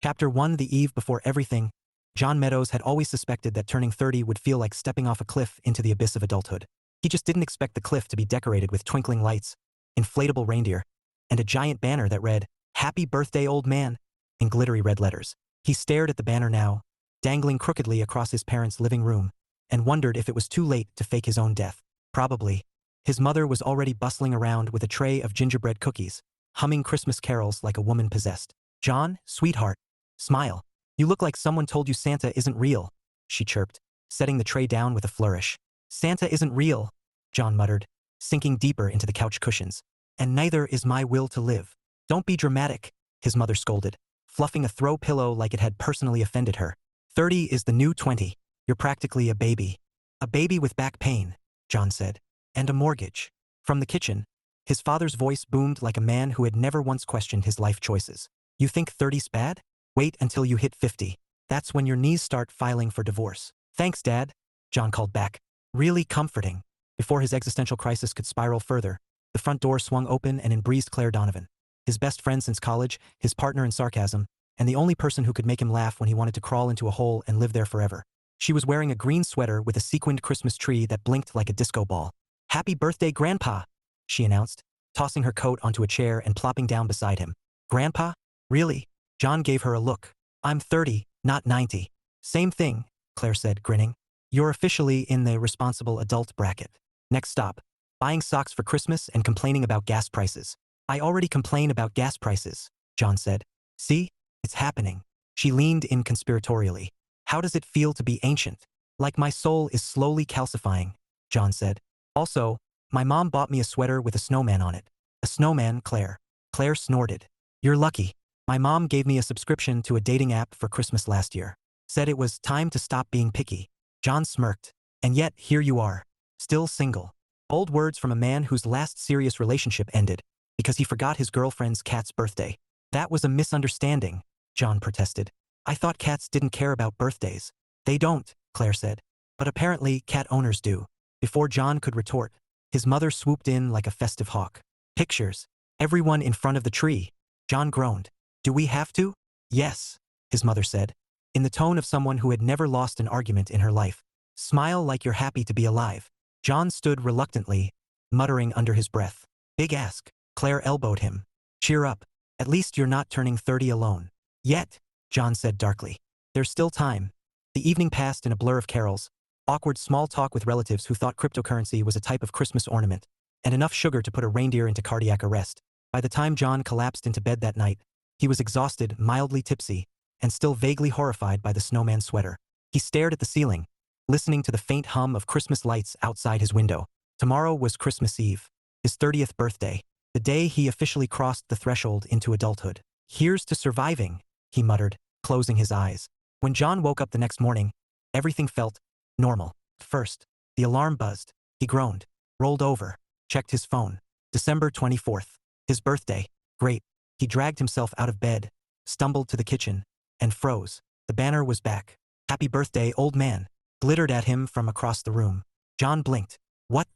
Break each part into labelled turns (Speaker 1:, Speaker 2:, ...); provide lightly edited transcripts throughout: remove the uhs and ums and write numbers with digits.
Speaker 1: Chapter 1. The eve before everything. John Meadows had always suspected that turning 30 would feel like stepping off a cliff into the abyss of adulthood. He just didn't expect the cliff to be decorated with twinkling lights, inflatable reindeer, and a giant banner that read, "Happy Birthday, Old Man," in glittery red letters. He stared at the banner now, dangling crookedly across his parents' living room, and wondered if it was too late to fake his own death. Probably. His mother was already bustling around with a tray of gingerbread cookies, humming Christmas carols like a woman possessed. "John, sweetheart, smile. You look like someone told you Santa isn't real," she chirped, setting the tray down with a flourish. "Santa isn't real," John muttered, sinking deeper into the couch cushions. "And neither is my will to live." "Don't be dramatic," his mother scolded, fluffing a throw pillow like it had personally offended her. 30 is the new 20. You're practically a baby. "A baby with back pain," John said. "And a mortgage." From the kitchen, his father's voice boomed like a man who had never once questioned his life choices. "You think 30's bad? Wait until you hit 50. That's when your knees start filing for divorce." "Thanks, Dad," John called back. Really comforting. Before his existential crisis could spiral further, the front door swung open and in breezed Claire Donovan, his best friend since college, his partner in sarcasm, and the only person who could make him laugh when he wanted to crawl into a hole and live there forever. She was wearing a green sweater with a sequined Christmas tree that blinked like a disco ball. "Happy birthday, Grandpa," she announced, tossing her coat onto a chair and plopping down beside him. "Grandpa? Really?" John gave her a look. "I'm 30, not 90. "Same thing," Claire said, grinning. "You're officially in the responsible adult bracket. Next stop, buying socks for Christmas and complaining about gas prices." "I already complain about gas prices," John said. "See? It's happening." She leaned in conspiratorially. "How does it feel to be ancient?" "Like my soul is slowly calcifying," John said. "Also, my mom bought me a sweater with a snowman on it." "A snowman, Claire?" Claire snorted. "You're lucky. My mom gave me a subscription to a dating app for Christmas last year. Said it was time to stop being picky." John smirked. "And yet, here you are. Still single." Old words from a man whose last serious relationship ended because he forgot his girlfriend's cat's birthday. "That was a misunderstanding," John protested. "I thought cats didn't care about birthdays." "They don't," Claire said. "But apparently cat owners do." Before John could retort, his mother swooped in like a festive hawk. "Pictures. Everyone in front of the tree." John groaned. "Do we have to?" "Yes," his mother said, in the tone of someone who had never lost an argument in her life. "Smile like you're happy to be alive." John stood reluctantly, muttering under his breath. "Big ask." Claire elbowed him. "Cheer up. At least you're not turning 30 alone." "Yet," John said darkly. "There's still time." The evening passed in a blur of carols, awkward small talk with relatives who thought cryptocurrency was a type of Christmas ornament, and enough sugar to put a reindeer into cardiac arrest. By the time John collapsed into bed that night, he was exhausted, mildly tipsy, and still vaguely horrified by the snowman sweater. He stared at the ceiling, listening to the faint hum of Christmas lights outside his window. Tomorrow was Christmas Eve, his 30th birthday, the day he officially crossed the threshold into adulthood. "Here's to surviving," he muttered, closing his eyes. When John woke up the next morning, everything felt normal. First, the alarm buzzed. He groaned, rolled over, checked his phone. December 24th. His birthday. Great. He dragged himself out of bed, stumbled to the kitchen, and froze. The banner was back. "Happy birthday, old man," glittered at him from across the room. John blinked. What,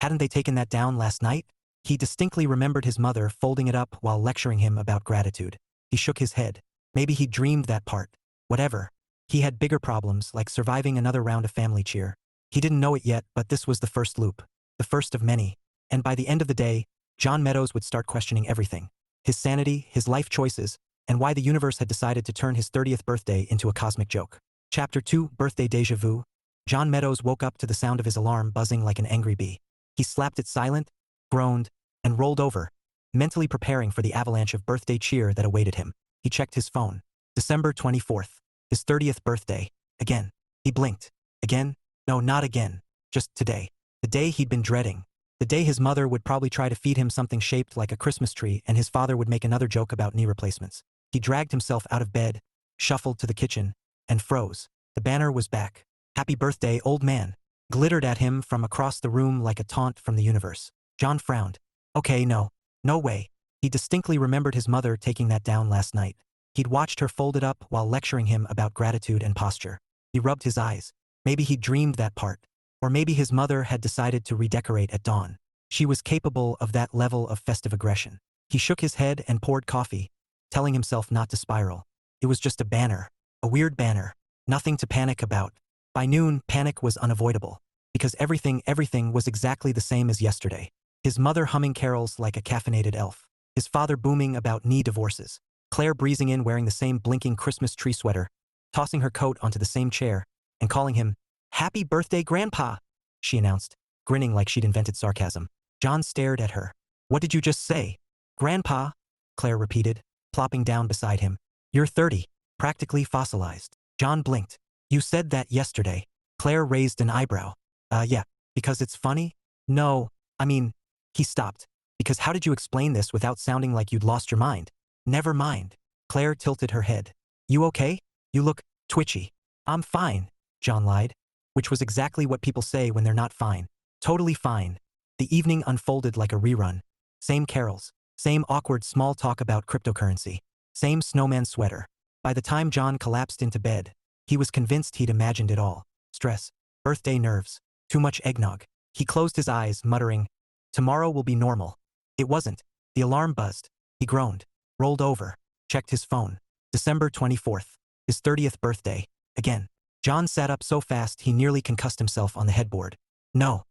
Speaker 1: hadn't they taken that down last night? He distinctly remembered his mother folding it up while lecturing him about gratitude. He shook his head. Maybe he dreamed that part. Whatever. He had bigger problems, like surviving another round of family cheer. He didn't know it yet, but this was the first loop. The first of many. And by the end of the day, John Meadows would start questioning everything. His sanity, his life choices, and why the universe had decided to turn his 30th birthday into a cosmic joke. Chapter 2, Birthday Deja Vu. John Meadows woke up to the sound of his alarm buzzing like an angry bee. He slapped it silent, groaned, and rolled over, mentally preparing for the avalanche of birthday cheer that awaited him. He checked his phone. December 24th. His 30th birthday. Again. He blinked. Again? No, not again. Just today. The day he'd been dreading. The day his mother would probably try to feed him something shaped like a Christmas tree and his father would make another joke about knee replacements. He dragged himself out of bed, shuffled to the kitchen, and froze. The banner was back. "Happy birthday, old man," glittered at him from across the room like a taunt from the universe. John frowned. Okay, no way. He distinctly remembered his mother taking that down last night. He'd watched her fold it up while lecturing him about gratitude and posture. He rubbed his eyes. Maybe he dreamed that part. Or maybe his mother had decided to redecorate at dawn. She was capable of that level of festive aggression. He shook his head and poured coffee, telling himself not to spiral. It was just a banner. A weird banner. Nothing to panic about. By noon, panic was unavoidable. Because everything was exactly the same as yesterday. His mother humming carols like a caffeinated elf. His father booming about knee divorces. Claire breezing in wearing the same blinking Christmas tree sweater, tossing her coat onto the same chair, and calling him, "Happy birthday, Grandpa," she announced, grinning like she'd invented sarcasm. John stared at her. "What did you just say?" "Grandpa," Claire repeated, plopping down beside him. "You're 30, practically fossilized." John blinked. "You said that yesterday." Claire raised an eyebrow. Yeah, because it's funny?" "No, I mean," he stopped. "Because how did you explain this without sounding like you'd lost your mind?" "Never mind." Claire tilted her head. "You okay? You look twitchy." "I'm fine," John lied, which was exactly what people say when they're not fine. Totally fine. The evening unfolded like a rerun. Same carols, same awkward small talk about cryptocurrency, same snowman sweater. By the time John collapsed into bed, he was convinced he'd imagined it all. Stress, birthday nerves, too much eggnog. He closed his eyes, muttering, "Tomorrow will be normal." It wasn't. The alarm buzzed. He groaned, rolled over, checked his phone. December 24th, his 30th birthday. Again. John sat up so fast he nearly concussed himself on the headboard. No,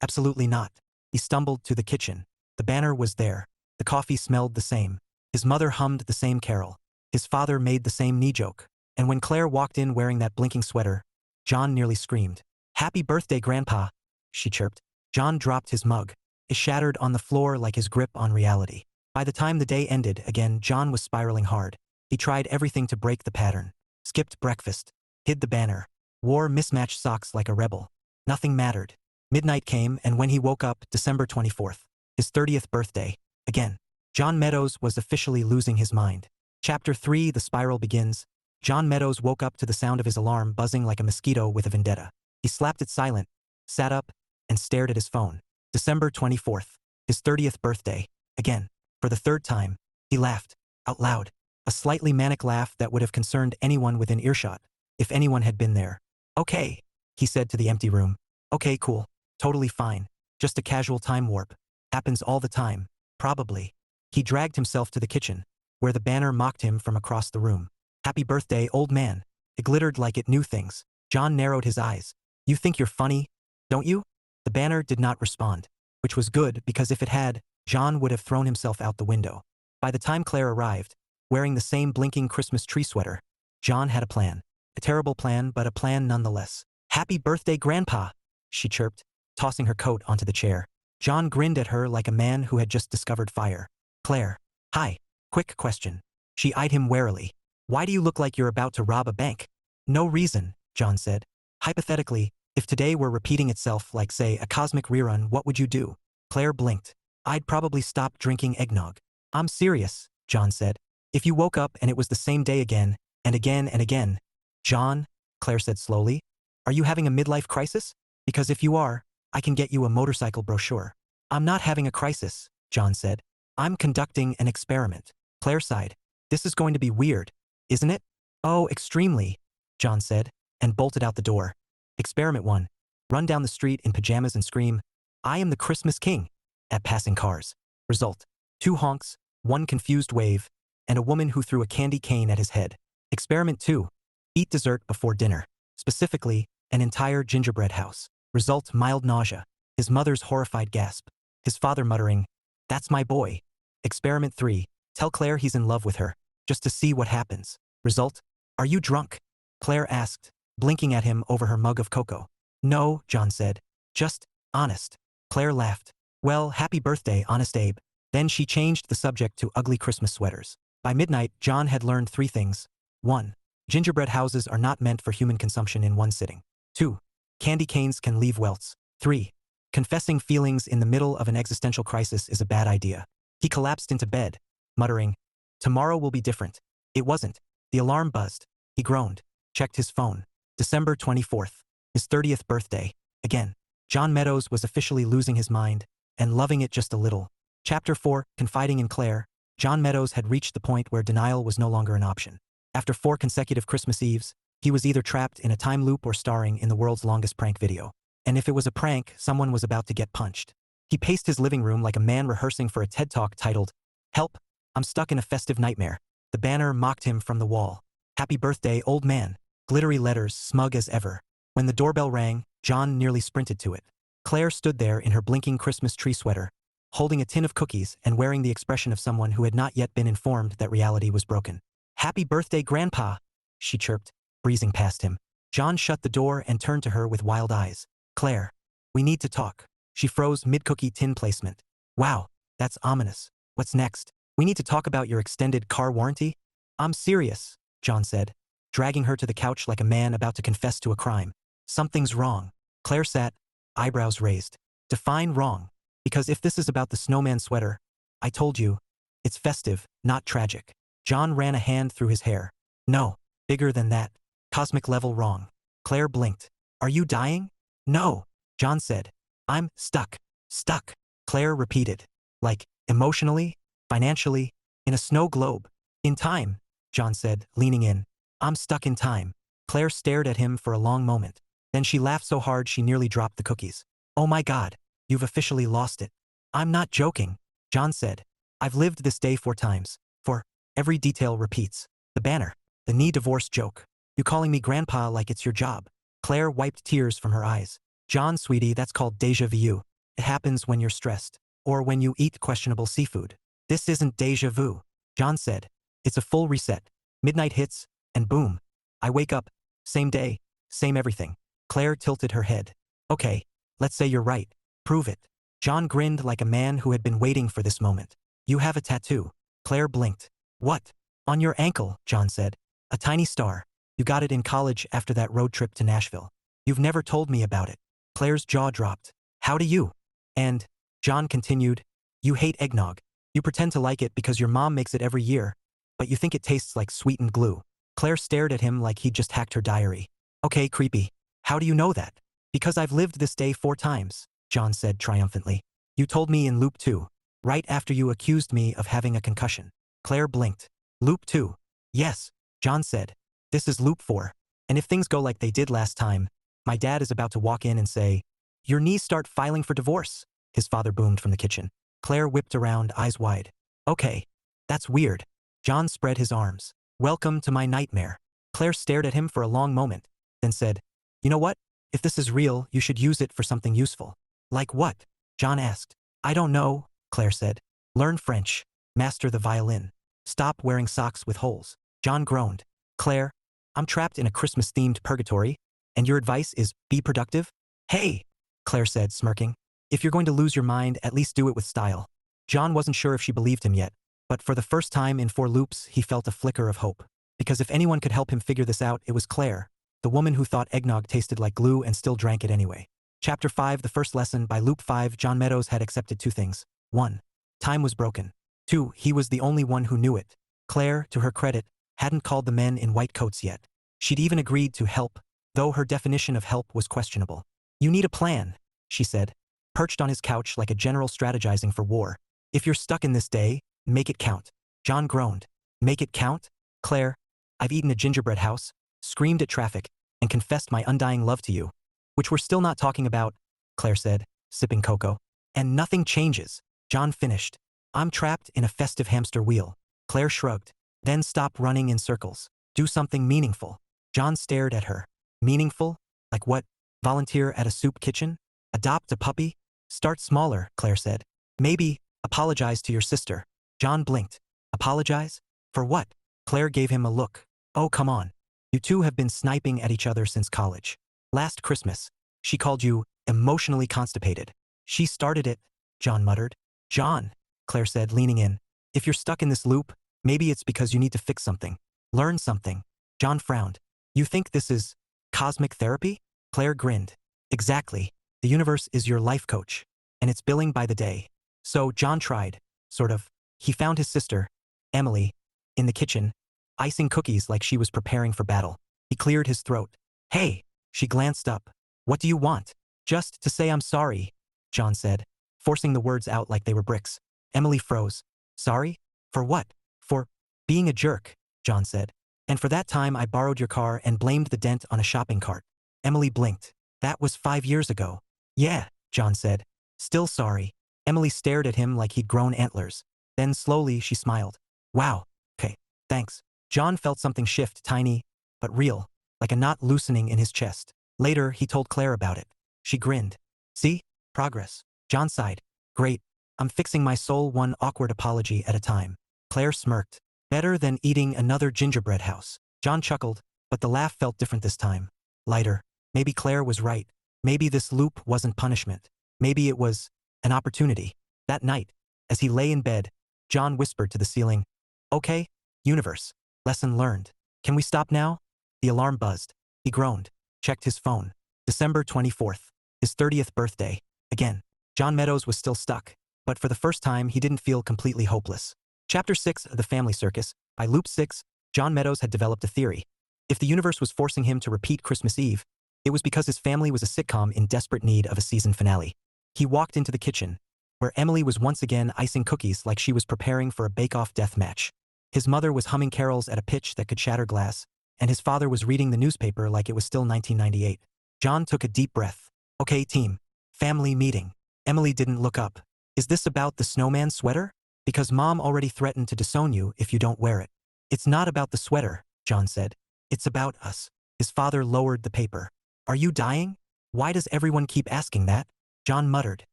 Speaker 1: absolutely not. He stumbled to the kitchen. The banner was there. The coffee smelled the same. His mother hummed the same carol. His father made the same knee joke. And when Claire walked in wearing that blinking sweater, John nearly screamed. "Happy birthday, Grandpa," she chirped. John dropped his mug. It shattered on the floor like his grip on reality. By the time the day ended, again, John was spiraling hard. He tried everything to break the pattern. Skipped breakfast. Hid the banner. Wore mismatched socks like a rebel. Nothing mattered. Midnight came, and when he woke up, December 24th, his 30th birthday, again, John Meadows was officially losing his mind. Chapter 3, The Spiral begins. John Meadows woke up to the sound of his alarm buzzing like a mosquito with a vendetta. He slapped it silent, sat up, and stared at his phone. December 24th, his 30th birthday, again. For the third time, he laughed, out loud. A slightly manic laugh that would have concerned anyone within earshot, if anyone had been there. "Okay," he said to the empty room. "Okay, cool. Totally fine. Just a casual time warp. Happens all the time. Probably." He dragged himself to the kitchen, where the banner mocked him from across the room. "Happy birthday, old man." It glittered like it knew things. John narrowed his eyes. "You think you're funny, don't you?" The banner did not respond, which was good because if it had, John would have thrown himself out the window. By the time Claire arrived, wearing the same blinking Christmas tree sweater, John had a plan. A terrible plan, but a plan nonetheless. "Happy birthday, Grandpa," she chirped, tossing her coat onto the chair. John grinned at her like a man who had just discovered fire. "Claire." "Hi. Quick question." She eyed him warily. "Why do you look like you're about to rob a bank?" "No reason," John said. "Hypothetically, if today were repeating itself like, say, a cosmic rerun, what would you do?" Claire blinked. "I'd probably stop drinking eggnog." "I'm serious," John said. "If you woke up and it was the same day again, and again and again." "John," Claire said slowly, "are you having a midlife crisis? Because if you are, I can get you a motorcycle brochure." "I'm not having a crisis," John said. "I'm conducting an experiment." Claire sighed. "This is going to be weird, isn't it?" "Oh, extremely," John said, and bolted out the door. Experiment 1. Run down the street in pajamas and scream, "I am the Christmas King," at passing cars. Result: 2 honks, 1 confused wave, and a woman who threw a candy cane at his head. Experiment 2. Eat dessert before dinner. Specifically, an entire gingerbread house. Result: mild nausea. His mother's horrified gasp. His father muttering, "That's my boy." Experiment 3. Tell Claire he's in love with her, just to see what happens. Result: "Are you drunk?" Claire asked, blinking at him over her mug of cocoa. "No," John said. "Just honest." Claire laughed. "Well, happy birthday, Honest Abe." Then she changed the subject to ugly Christmas sweaters. By midnight, John had learned 3 things. 1. Gingerbread houses are not meant for human consumption in one sitting. 2. Candy canes can leave welts. 3. Confessing feelings in the middle of an existential crisis is a bad idea. He collapsed into bed, muttering, "Tomorrow will be different." It wasn't. The alarm buzzed. He groaned, checked his phone. December 24th, his 30th birthday. Again, John Meadows was officially losing his mind, and loving it just a little. Chapter 4, Confiding in Claire. John Meadows had reached the point where denial was no longer an option. After 4 consecutive Christmas Eves, he was either trapped in a time loop or starring in the world's longest prank video. And if it was a prank, someone was about to get punched. He paced his living room like a man rehearsing for a TED Talk titled, "Help, I'm stuck in a festive nightmare." The banner mocked him from the wall. Happy birthday, old man. Glittery letters, smug as ever. When the doorbell rang, John nearly sprinted to it. Claire stood there in her blinking Christmas tree sweater, holding a tin of cookies and wearing the expression of someone who had not yet been informed that reality was broken. Happy birthday, Grandpa, she chirped, breezing past him. John shut the door and turned to her with wild eyes. Claire, we need to talk. She froze mid-cookie tin placement. Wow, that's ominous. What's next? We need to talk about your extended car warranty? I'm serious, John said, dragging her to the couch like a man about to confess to a crime. Something's wrong. Claire sat, eyebrows raised. Define wrong. Because if this is about the snowman sweater, I told you, it's festive, not tragic. John ran a hand through his hair. No, bigger than that. Cosmic level wrong. Claire blinked. Are you dying? No, John said. I'm stuck. Stuck. Claire repeated. Like, emotionally, financially, in a snow globe. In time, John said, leaning in. I'm stuck in time. Claire stared at him for a long moment. Then she laughed so hard she nearly dropped the cookies. Oh my God, you've officially lost it. I'm not joking, John said. I've lived this day 4 times. For every detail repeats. The banner. The knee divorce joke. You calling me grandpa like it's your job. Claire wiped tears from her eyes. John, sweetie, that's called deja vu. It happens when you're stressed. Or when you eat questionable seafood. This isn't deja vu, John said. It's a full reset. Midnight hits, and boom. I wake up. Same day. Same everything. Claire tilted her head. Okay, let's say you're right. Prove it. John grinned like a man who had been waiting for this moment. You have a tattoo. Claire blinked. What? On your ankle, John said. A tiny star. You got it in college after that road trip to Nashville. You've never told me about it. Claire's jaw dropped. How do you? And, John continued, you hate eggnog. You pretend to like it because your mom makes it every year, but you think it tastes like sweetened glue. Claire stared at him like he'd just hacked her diary. Okay, creepy. How do you know that? Because I've lived this day 4 times, John said triumphantly. You told me in loop 2, right after you accused me of having a concussion. Claire blinked. Loop 2. Yes, John said. This is loop 4. And if things go like they did last time, my dad is about to walk in and say, your knees start filing for divorce, his father boomed from the kitchen. Claire whipped around, eyes wide. Okay, that's weird. John spread his arms. Welcome to my nightmare. Claire stared at him for a long moment, then said, you know what? If this is real, you should use it for something useful. Like what? John asked. I don't know, Claire said. Learn French. Master the violin. Stop wearing socks with holes. John groaned. Claire, I'm trapped in a Christmas-themed purgatory, and your advice is be productive? Hey, Claire said, smirking. If you're going to lose your mind, at least do it with style. John wasn't sure if she believed him yet, but for the first time in 4 loops, he felt a flicker of hope. Because if anyone could help him figure this out, it was Claire, the woman who thought eggnog tasted like glue and still drank it anyway. Chapter 5, the first lesson. By loop 5, John Meadows had accepted 2 things. 1. Time was broken. 2. He was the only one who knew it. Claire, to her credit, hadn't called the men in white coats yet. She'd even agreed to help, though her definition of help was questionable. You need a plan, she said, perched on his couch like a general strategizing for war. If you're stuck in this day, make it count. John groaned. Make it count? Claire, I've eaten a gingerbread house, screamed at traffic, and confessed my undying love to you. Which we're still not talking about, Claire said, sipping cocoa. And nothing changes, John finished. I'm trapped in a festive hamster wheel. Claire shrugged. Then stop running in circles. Do something meaningful. John stared at her. Meaningful? Like what? Volunteer at a soup kitchen? Adopt a puppy? Start smaller, Claire said. Maybe, apologize to your sister. John blinked. Apologize? For what? Claire gave him a look. Oh, come on. You two have been sniping at each other since college. Last Christmas, she called you emotionally constipated. She started it, John muttered. John, Claire said, leaning in. If you're stuck in this loop, maybe it's because you need to fix something. Learn something. John frowned. You think this is cosmic therapy? Claire grinned. Exactly. The universe is your life coach, and it's billing by the day. So John tried, sort of. He found his sister, Emily, in the kitchen, icing cookies like she was preparing for battle. He cleared his throat. Hey, she glanced up. What do you want? Just to say I'm sorry, John said, forcing the words out like they were bricks. Emily froze. Sorry? For what? For being a jerk, John said. And for that time I borrowed your car and blamed the dent on a shopping cart. Emily blinked. That was 5 years ago. Yeah, John said. Still sorry. Emily stared at him like he'd grown antlers. Then slowly she smiled. Wow, okay. Thanks. John felt something shift, tiny, but real, like a knot loosening in his chest. Later, he told Claire about it. She grinned. See? Progress. John sighed. Great. I'm fixing my soul one awkward apology at a time. Claire smirked. Better than eating another gingerbread house. John chuckled, but the laugh felt different this time. Lighter. Maybe Claire was right. Maybe this loop wasn't punishment. Maybe it was an opportunity. That night, as he lay in bed, John whispered to the ceiling, "Okay, universe. Lesson learned. Can we stop now?" The alarm buzzed. He groaned, checked his phone. December 24th, his 30th birthday. Again, John Meadows was still stuck, but for the first time he didn't feel completely hopeless. Chapter 6 of The Family Circus. By Loop 6, John Meadows had developed a theory. If the universe was forcing him to repeat Christmas Eve, it was because his family was a sitcom in desperate need of a season finale. He walked into the kitchen, where Emily was once again icing cookies like she was preparing for a bake-off death match. His mother was humming carols at a pitch that could shatter glass, and his father was reading the newspaper like it was still 1998. John took a deep breath. Okay, team. Family meeting. Emily didn't look up. Is this about the snowman sweater? Because Mom already threatened to disown you if you don't wear it. It's not about the sweater, John said. It's about us. His father lowered the paper. Are you dying? Why does everyone keep asking that? John muttered.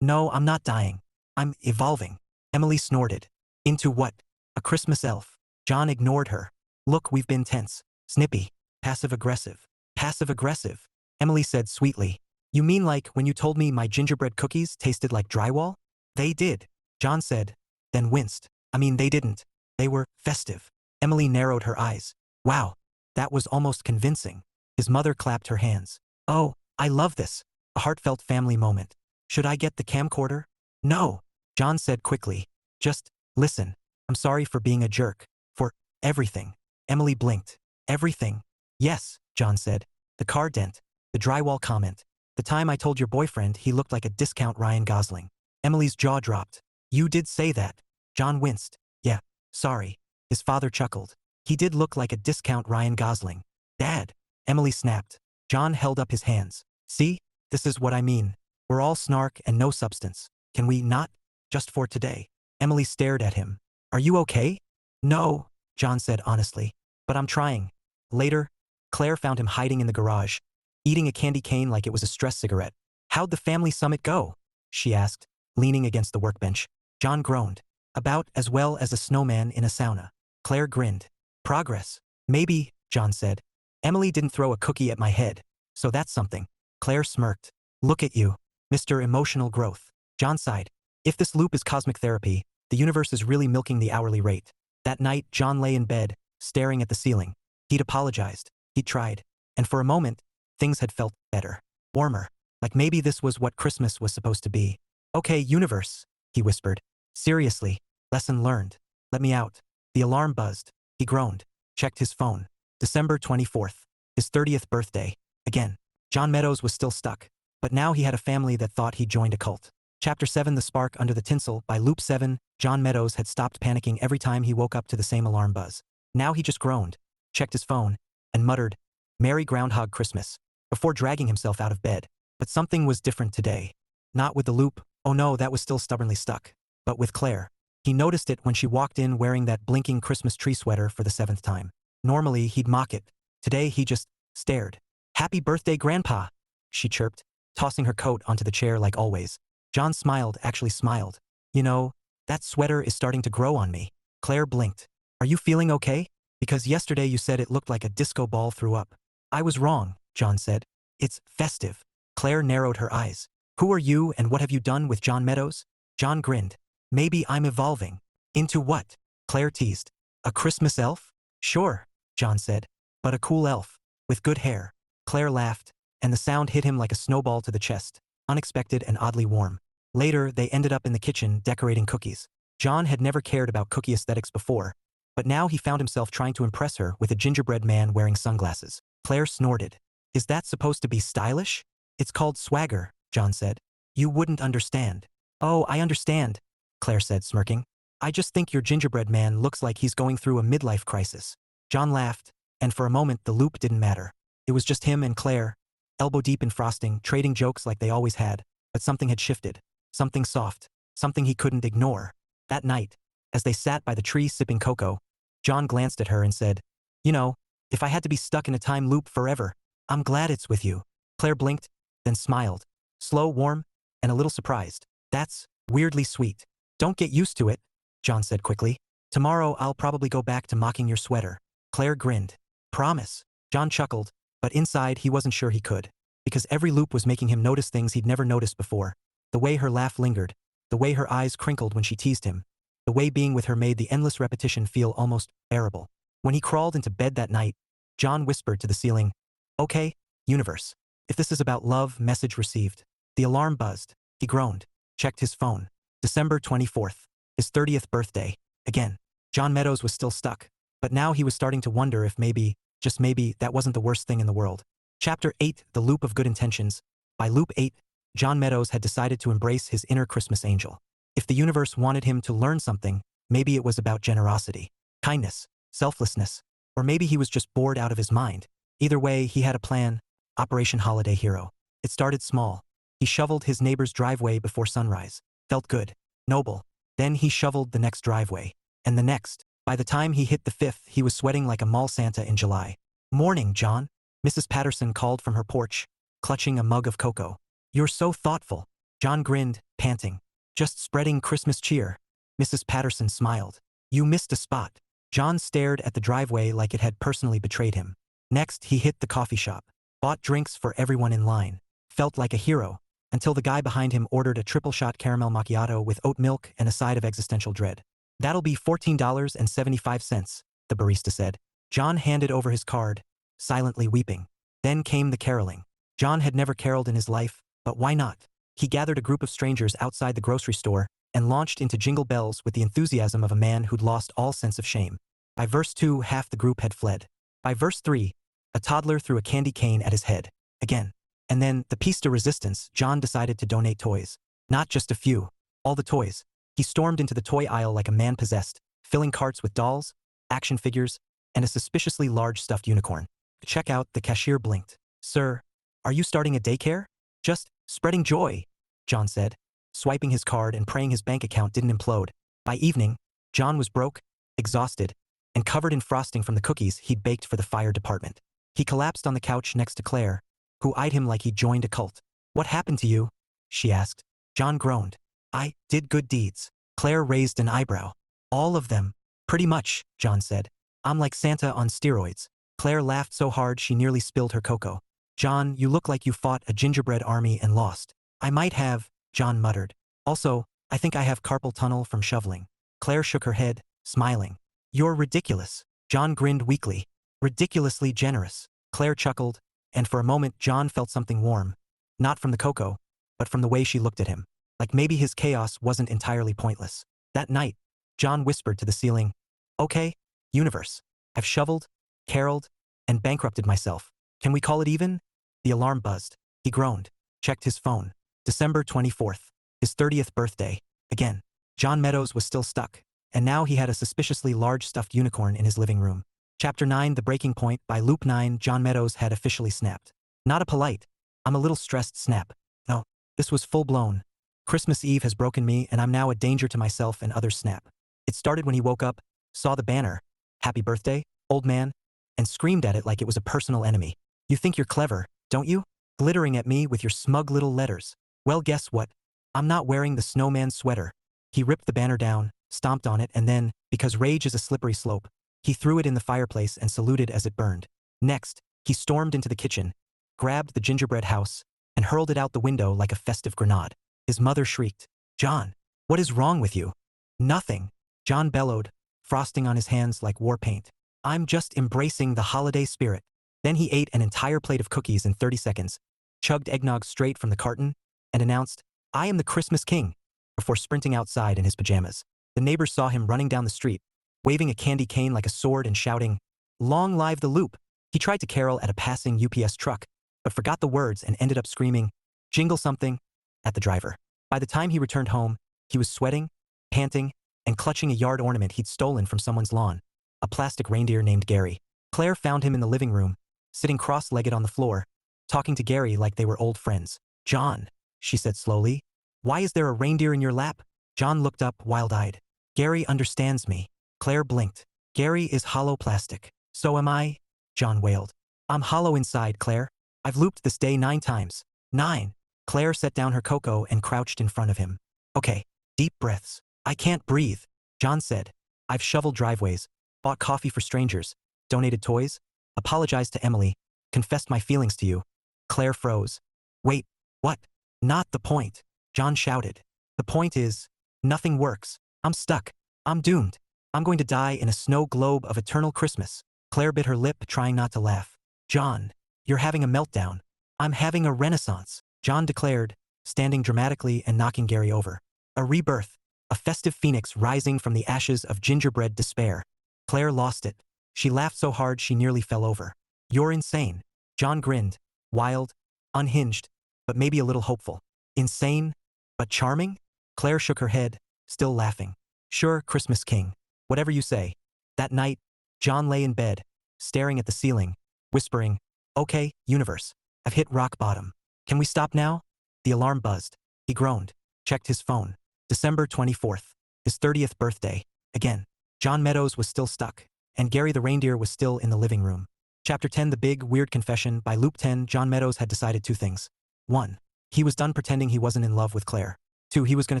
Speaker 1: No, I'm not dying. I'm evolving. Emily snorted. Into what? A Christmas elf. John ignored her. Look, we've been tense. Snippy. Passive-aggressive. Passive-aggressive. Emily said sweetly. You mean like when you told me my gingerbread cookies tasted like drywall? They did. John said, then winced. I mean, they didn't. They were festive. Emily narrowed her eyes. Wow. That was almost convincing. His mother clapped her hands. Oh, I love this. A heartfelt family moment. Should I get the camcorder? No. John said quickly. Just listen. I'm sorry for being a jerk. For everything. Emily blinked. Everything? Yes, John said. The car dent. The drywall comment. The time I told your boyfriend he looked like a discount Ryan Gosling. Emily's jaw dropped. You did say that. John winced. Yeah, sorry. His father chuckled. He did look like a discount Ryan Gosling. Dad. Emily snapped. John held up his hands. See? This is what I mean. We're all snark and no substance. Can we not? Just for today. Emily stared at him. Are you okay? No, John said honestly. But I'm trying. Later, Claire found him hiding in the garage, eating a candy cane like it was a stress cigarette. How'd the family summit go? She asked, leaning against the workbench. John groaned. About as well as a snowman in a sauna. Claire grinned. Progress. Maybe, John said. Emily didn't throw a cookie at my head, so that's something. Claire smirked. Look at you, Mr. Emotional Growth. John sighed. If this loop is cosmic therapy, the universe is really milking the hourly rate. That night, John lay in bed, staring at the ceiling. He'd apologized. He'd tried. And for a moment, things had felt better. Warmer. Like maybe this was what Christmas was supposed to be. Okay, universe, he whispered. Seriously. Lesson learned. Let me out. The alarm buzzed. He groaned. Checked his phone. December 24th. His 30th birthday. Again. John Meadows was still stuck. But now he had a family that thought he joined a cult. Chapter 7 The Spark Under the Tinsel. By Loop 7, John Meadows had stopped panicking every time he woke up to the same alarm buzz. Now he just groaned, checked his phone, and muttered, Merry Groundhog Christmas, before dragging himself out of bed. But something was different today. Not with the loop. Oh no, that was still stubbornly stuck. But with Claire. He noticed it when she walked in wearing that blinking Christmas tree sweater for the 7th time. Normally, he'd mock it. Today, he just stared. Happy birthday, Grandpa, she chirped, tossing her coat onto the chair like always. John smiled, actually smiled. You know, that sweater is starting to grow on me. Claire blinked. Are you feeling okay? Because yesterday you said it looked like a disco ball threw up. I was wrong, John said. It's festive. Claire narrowed her eyes. Who are you and what have you done with John Meadows? John grinned. Maybe I'm evolving. Into what? Claire teased. A Christmas elf? Sure, John said. But a cool elf. With good hair. Claire laughed, and the sound hit him like a snowball to the chest. Unexpected and oddly warm. Later, they ended up in the kitchen decorating cookies. John had never cared about cookie aesthetics before, but now he found himself trying to impress her with a gingerbread man wearing sunglasses. Claire snorted. Is that supposed to be stylish? It's called swagger, John said. You wouldn't understand. Oh, I understand, Claire said, smirking. I just think your gingerbread man looks like he's going through a midlife crisis. John laughed, and for a moment the loop didn't matter. It was just him and Claire, elbow deep in frosting, trading jokes like they always had, but something had shifted. Something soft. Something he couldn't ignore. That night, as they sat by the tree sipping cocoa, John glanced at her and said, "You know, if I had to be stuck in a time loop forever, I'm glad it's with you." Claire blinked, then smiled. Slow, warm, and a little surprised. "That's weirdly sweet." "Don't get used to it," John said quickly. "Tomorrow I'll probably go back to mocking your sweater." Claire grinned. "Promise." John chuckled, but inside he wasn't sure he could. Because every loop was making him notice things he'd never noticed before. The way her laugh lingered, the way her eyes crinkled when she teased him, the way being with her made the endless repetition feel almost bearable. When he crawled into bed that night, John whispered to the ceiling, "Okay, universe. If this is about love, message received." The alarm buzzed. He groaned, checked his phone. December 24th, his 30th birthday. Again. John Meadows was still stuck, but now he was starting to wonder if maybe, just maybe, that wasn't the worst thing in the world. Chapter 8, The Loop of Good Intentions. By Loop 8, John Meadows had decided to embrace his inner Christmas angel. If the universe wanted him to learn something, maybe it was about generosity, kindness, selflessness, or maybe he was just bored out of his mind. Either way, he had a plan. Operation Holiday Hero. It started small. He shoveled his neighbor's driveway before sunrise. Felt good. Noble. Then he shoveled the next driveway. And the next. By the time he hit the fifth, he was sweating like a mall Santa in July. "Morning, John," Mrs. Patterson called from her porch, clutching a mug of cocoa. "You're so thoughtful." John grinned, panting. "Just spreading Christmas cheer." Mrs. Patterson smiled. "You missed a spot." John stared at the driveway like it had personally betrayed him. Next, he hit the coffee shop. Bought drinks for everyone in line. Felt like a hero, until the guy behind him ordered a triple-shot caramel macchiato with oat milk and a side of existential dread. "That'll be $14.75, the barista said. John handed over his card, silently weeping. Then came the caroling. John had never caroled in his life, but why not? He gathered a group of strangers outside the grocery store and launched into Jingle Bells with the enthusiasm of a man who'd lost all sense of shame. By verse 2, half the group had fled. By verse 3, a toddler threw a candy cane at his head. Again. And then, the piece de resistance, John decided to donate toys. Not just a few. All the toys. He stormed into the toy aisle like a man possessed, filling carts with dolls, action figures, and a suspiciously large stuffed unicorn. Check out, the cashier blinked. "Sir, are you starting a daycare?" "Just spreading joy," John said, swiping his card and praying his bank account didn't implode. By evening, John was broke, exhausted, and covered in frosting from the cookies he'd baked for the fire department. He collapsed on the couch next to Claire, who eyed him like he'd joined a cult. "What happened to you?" she asked. John groaned. "I did good deeds." Claire raised an eyebrow. "All of them." "Pretty much," John said. "I'm like Santa on steroids." Claire laughed so hard she nearly spilled her cocoa. "John, you look like you fought a gingerbread army and lost." "I might have," John muttered. "Also, I think I have carpal tunnel from shoveling." Claire shook her head, smiling. "You're ridiculous." John grinned weakly. "Ridiculously generous." Claire chuckled, and for a moment John felt something warm. Not from the cocoa, but from the way she looked at him. Like maybe his chaos wasn't entirely pointless. That night, John whispered to the ceiling, "Okay, universe. I've shoveled, caroled, and bankrupted myself. Can we call it even?" The alarm buzzed. He groaned, checked his phone. December 24th, his 30th birthday. Again. John Meadows was still stuck, and now he had a suspiciously large stuffed unicorn in his living room. Chapter 9, The Breaking Point. By Loop 9, John Meadows had officially snapped. Not a polite, "I'm a little stressed" snap. No, this was full-blown. "Christmas Eve has broken me and I'm now a danger to myself and others" snap. It started when he woke up, saw the banner, "Happy Birthday, Old Man," and screamed at it like it was a personal enemy. "You think you're clever, don't you? Glittering at me with your smug little letters. Well, guess what? I'm not wearing the snowman sweater." He ripped the banner down, stomped on it, and then, because rage is a slippery slope, he threw it in the fireplace and saluted as it burned. Next, he stormed into the kitchen, grabbed the gingerbread house, and hurled it out the window like a festive grenade. His mother shrieked, "John, what is wrong with you?" "Nothing," John bellowed, frosting on his hands like war paint. "I'm just embracing the holiday spirit." Then he ate an entire plate of cookies in 30 seconds, chugged eggnog straight from the carton, and announced, "I am the Christmas King," before sprinting outside in his pajamas. The neighbors saw him running down the street, waving a candy cane like a sword and shouting, "Long live the loop." He tried to carol at a passing UPS truck, but forgot the words and ended up screaming, "Jingle something," at the driver. By the time he returned home, he was sweating, panting, and clutching a yard ornament he'd stolen from someone's lawn, a plastic reindeer named Gary. Claire found him in the living room, sitting cross-legged on the floor, talking to Gary like they were old friends. "John," she said slowly, "why is there a reindeer in your lap?" John looked up, wild-eyed. "Gary understands me." Claire blinked. Gary is hollow plastic. So am I, John wailed. I'm hollow inside, Claire. I've looped this day 9 times. 9. Claire set down her cocoa and crouched in front of him. Okay, deep breaths. I can't breathe, John said. I've shoveled driveways, bought coffee for strangers, donated toys, apologized to Emily, confessed my feelings to you. Claire froze. Wait, what? Not the point, John shouted. The point is, nothing works. I'm stuck. I'm doomed. I'm going to die in a snow globe of eternal Christmas. Claire bit her lip, trying not to laugh. John, you're having a meltdown. I'm having a renaissance, John declared, standing dramatically and knocking Gary over. A rebirth, a festive phoenix rising from the ashes of gingerbread despair. Claire lost it. She laughed so hard she nearly fell over. You're insane. John grinned, wild, unhinged, but maybe a little hopeful. Insane, but charming? Claire shook her head, still laughing. Sure, Christmas King. Whatever you say. That night, John lay in bed, staring at the ceiling, whispering, Okay, universe, I've hit rock bottom. Can we stop now? The alarm buzzed. He groaned, checked his phone. December 24th, his 30th birthday. Again, John Meadows was still stuck, and Gary the reindeer was still in the living room. Chapter 10 The Big, Weird Confession. By Loop 10, John Meadows had decided 2 things. 1. He was done pretending he wasn't in love with Claire. 2. He was going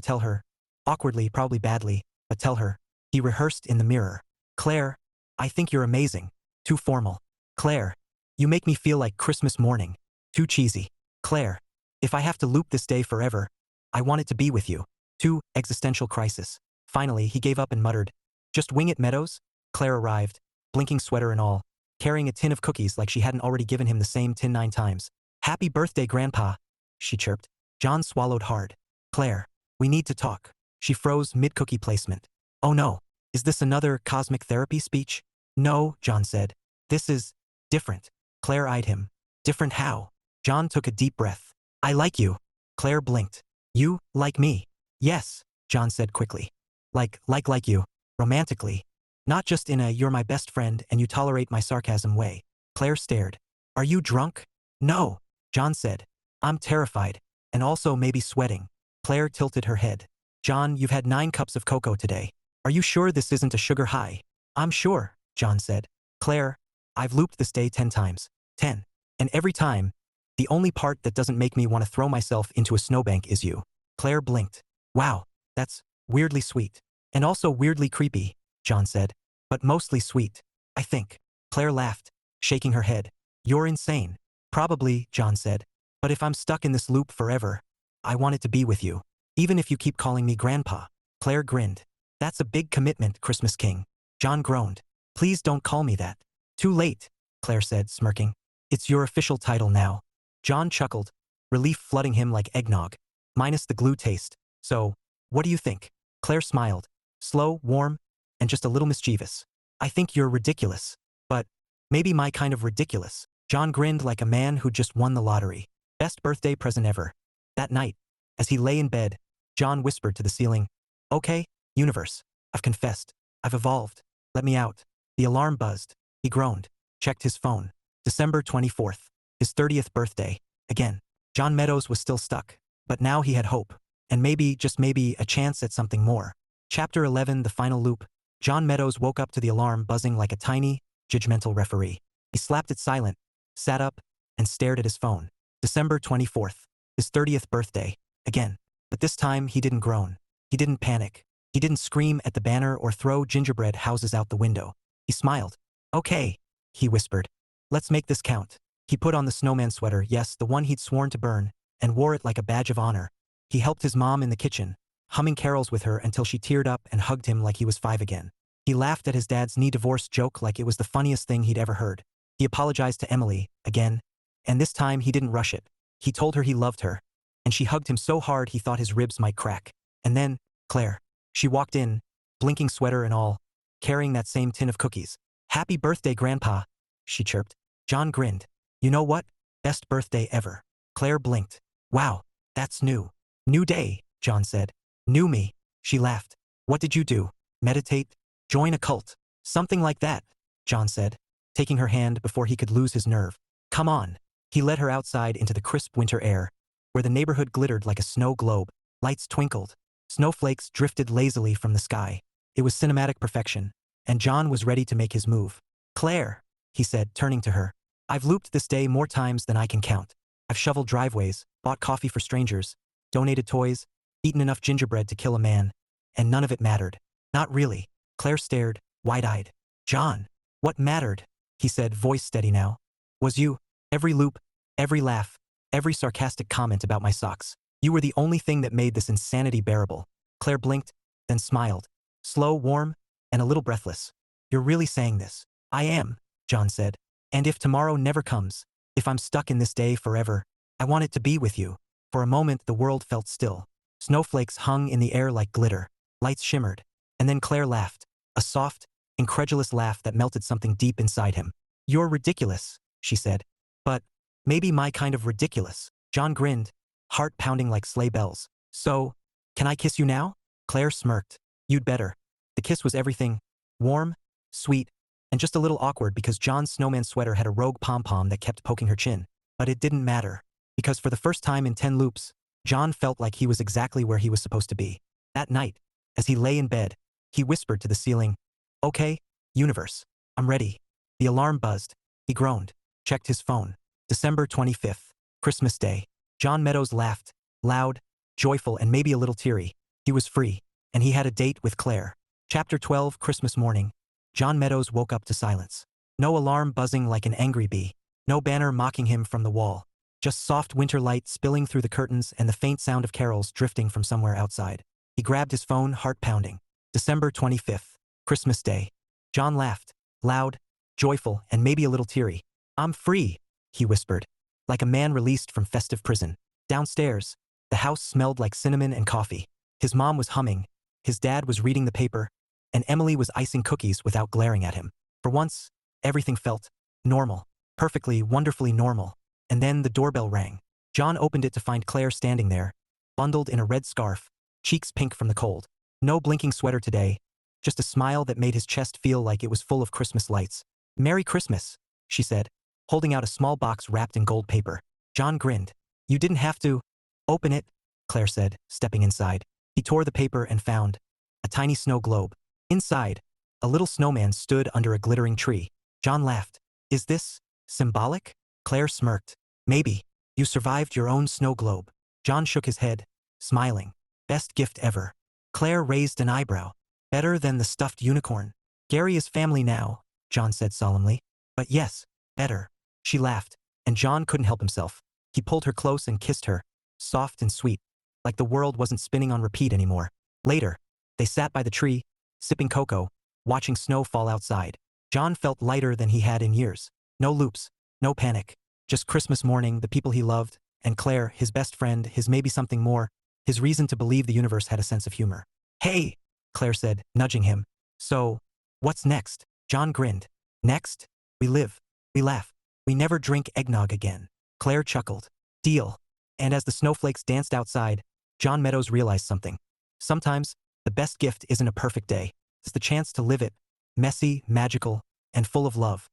Speaker 1: to tell her. Awkwardly, probably badly, but tell her. He rehearsed in the mirror. Claire, I think you're amazing. Too formal. Claire, you make me feel like Christmas morning. Too cheesy. Claire, if I have to loop this day forever, I want it to be with you. 2. Existential crisis. Finally, he gave up and muttered, Just wing it, Meadows? Claire arrived, blinking sweater and all, carrying a tin of cookies like she hadn't already given him the same tin 9 times. Happy birthday, Grandpa, she chirped. John swallowed hard. Claire, we need to talk. She froze mid-cookie placement. Oh no, is this another cosmic therapy speech? No, John said. This is different. Claire eyed him. Different how? John took a deep breath. I like you. Claire blinked. You like me? Yes, John said quickly. Like you. Romantically. Not just in a you're my best friend and you tolerate my sarcasm way. Claire stared. Are you drunk? No, John said. I'm terrified, and also maybe sweating. Claire tilted her head. John, you've had 9 cups of cocoa today. Are you sure this isn't a sugar high? I'm sure, John said. Claire, I've looped this day 10 times. 10. And every time, the only part that doesn't make me want to throw myself into a snowbank is you. Claire blinked. Wow, that's weirdly sweet. And also weirdly creepy, John said. But mostly sweet, I think. Claire laughed, shaking her head. You're insane. Probably, John said. But if I'm stuck in this loop forever, I want it to be with you. Even if you keep calling me Grandpa. Claire grinned. That's a big commitment, Christmas King. John groaned. Please don't call me that. Too late, Claire said, smirking. It's your official title now. John chuckled, relief flooding him like eggnog, minus the glue taste. So, what do you think? Claire smiled, slow, warm, and just a little mischievous. I think you're ridiculous. But maybe my kind of ridiculous. John grinned like a man who just won the lottery. Best birthday present ever. That night, as he lay in bed, John whispered to the ceiling, Okay, universe, I've confessed. I've evolved. Let me out. The alarm buzzed. He groaned, checked his phone. December 24th, his 30th birthday. Again, John Meadows was still stuck. But now he had hope. And maybe, just maybe, a chance at something more. Chapter 11 The Final Loop. John Meadows woke up to the alarm buzzing like a tiny, judgmental referee. He slapped it silent, sat up, and stared at his phone. December 24th, his 30th birthday. Again. But this time he didn't groan. He didn't panic. He didn't scream at the banner or throw gingerbread houses out the window. He smiled. Okay, he whispered. Let's make this count. He put on the snowman sweater, yes, the one he'd sworn to burn, and wore it like a badge of honor. He helped his mom in the kitchen, humming carols with her until she teared up and hugged him like he was 5 again. He laughed at his dad's knee divorce joke like it was the funniest thing he'd ever heard. He apologized to Emily, again, and this time he didn't rush it. He told her he loved her, and she hugged him so hard he thought his ribs might crack. And then, Claire. She walked in, blinking sweater and all, carrying that same tin of cookies. Happy birthday, Grandpa, she chirped. John grinned. You know what? Best birthday ever. Claire blinked. Wow, that's new. New day, John said. New me, she laughed. What did you do? Meditate? Join a cult? Something like that, John said, taking her hand before he could lose his nerve. Come on. He led her outside into the crisp winter air, where the neighborhood glittered like a snow globe. Lights twinkled. Snowflakes drifted lazily from the sky. It was cinematic perfection, and John was ready to make his move. "Claire," he said, turning to her. "I've looped this day more times than I can count. I've shoveled driveways, bought coffee for strangers, donated toys, eaten enough gingerbread to kill a man, and none of it mattered." "Not really." Claire stared, wide-eyed. "John." "What mattered," he said, voice steady now, "was you. Every loop, every laugh, every sarcastic comment about my socks. You were the only thing that made this insanity bearable." Claire blinked, then smiled. Slow, warm, and a little breathless. "You're really saying this?" "I am," John said. "And if tomorrow never comes, if I'm stuck in this day forever, I want it to be with you." For a moment the world felt still. Snowflakes hung in the air like glitter. Lights shimmered. And then Claire laughed. A soft, incredulous laugh that melted something deep inside him. "You're ridiculous," she said. "But maybe my kind of ridiculous." John grinned, heart pounding like sleigh bells. "So, can I kiss you now?" Claire smirked. "You'd better." The kiss was everything. Warm, sweet, and just a little awkward because John's snowman sweater had a rogue pom-pom that kept poking her chin. But it didn't matter. Because for the first time in 10 loops, John felt like he was exactly where he was supposed to be. That night, as he lay in bed, he whispered to the ceiling, "Okay, universe, I'm ready." The alarm buzzed. He groaned, checked his phone. December 25th, Christmas Day. John Meadows laughed, loud, joyful, and maybe a little teary. He was free, and he had a date with Claire. Chapter 12, Christmas morning. John Meadows woke up to silence. No alarm buzzing like an angry bee. No banner mocking him from the wall. Just soft winter light spilling through the curtains and the faint sound of carols drifting from somewhere outside. He grabbed his phone, heart pounding. December 25th, Christmas Day. John laughed, loud, joyful, and maybe a little teary. "I'm free," he whispered, like a man released from festive prison. Downstairs, the house smelled like cinnamon and coffee. His mom was humming, his dad was reading the paper, and Emily was icing cookies without glaring at him. For once, everything felt normal, perfectly, wonderfully normal. And then the doorbell rang. John opened it to find Claire standing there, bundled in a red scarf, cheeks pink from the cold. No blinking sweater today, just a smile that made his chest feel like it was full of Christmas lights. "Merry Christmas," she said, holding out a small box wrapped in gold paper. John grinned. "You didn't have to." "Open it," Claire said, stepping inside. He tore the paper and found a tiny snow globe. Inside, a little snowman stood under a glittering tree. John laughed. "Is this symbolic?" Claire smirked. "Maybe. You survived your own snow globe." John shook his head, smiling. "Best gift ever." Claire raised an eyebrow. "Better than the stuffed unicorn." "Gary is family now," John said solemnly. "But yes, better." She laughed, and John couldn't help himself. He pulled her close and kissed her, soft and sweet, like the world wasn't spinning on repeat anymore. Later, they sat by the tree, sipping cocoa, watching snow fall outside. John felt lighter than he had in years. No loops, no panic. Just Christmas morning, the people he loved, and Claire, his best friend, his maybe something more, his reason to believe the universe had a sense of humor. "Hey," Claire said, nudging him. "So, what's next?" John grinned. "Next, we live, we laugh, we never drink eggnog again." Claire chuckled. "Deal." And as the snowflakes danced outside, John Meadows realized something. Sometimes, the best gift isn't a perfect day. It's the chance to live it, messy, magical, and full of love.